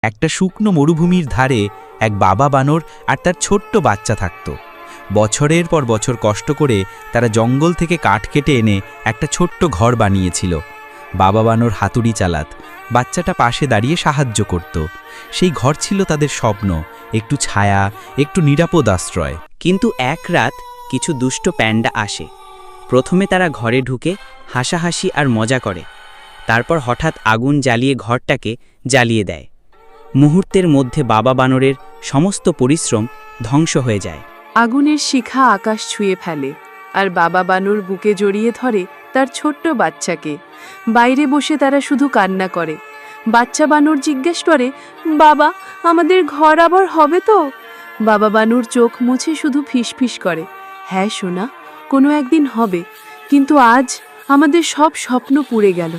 একটা শুকনো মরুভূমির ধারে এক বাবা বানর আর তার ছোট্ট বাচ্চা থাকত। বছরের পর বছর কষ্ট করে তারা জঙ্গল থেকে কাঠ কেটে এনে একটা ছোট্ট ঘর বানিয়েছিল। বাবা বানর হাতুড়ি চালাত, বাচ্চাটা পাশে দাঁড়িয়ে সাহায্য করত। সেই ঘর ছিল তাদের স্বপ্ন, একটু ছায়া, একটু নিরাপদ আশ্রয়। কিন্তু এক রাত কিছু দুষ্ট প্যান্ডা আসে। প্রথমে তারা ঘরে ঢুকে হাসাহাসি আর মজা করে, তারপর হঠাৎ আগুন জ্বালিয়ে ঘরটাকে জ্বালিয়ে দেয়। মুহূর্তের মধ্যে বাবা বানরের সমস্ত পরিশ্রম ধ্বংস হয়ে যায়। আগুনের শিখা আকাশ ছুঁয়ে ফেলে, আর বাবা বানর বুকে জড়িয়ে ধরে তার ছোট্ট বাচ্চাকে। বাইরে বসে তারা শুধু কান্না করে। বাচ্চা বানর জিজ্ঞেস করে, বাবা, আমাদের ঘর আবার হবে তো? বাবা বানর চোখ মুছে শুধু ফিসফিস করে, হ্যাঁ সোনা, কোনো একদিন হবে, কিন্তু আজ আমাদের সব স্বপ্ন পুড়ে গেল।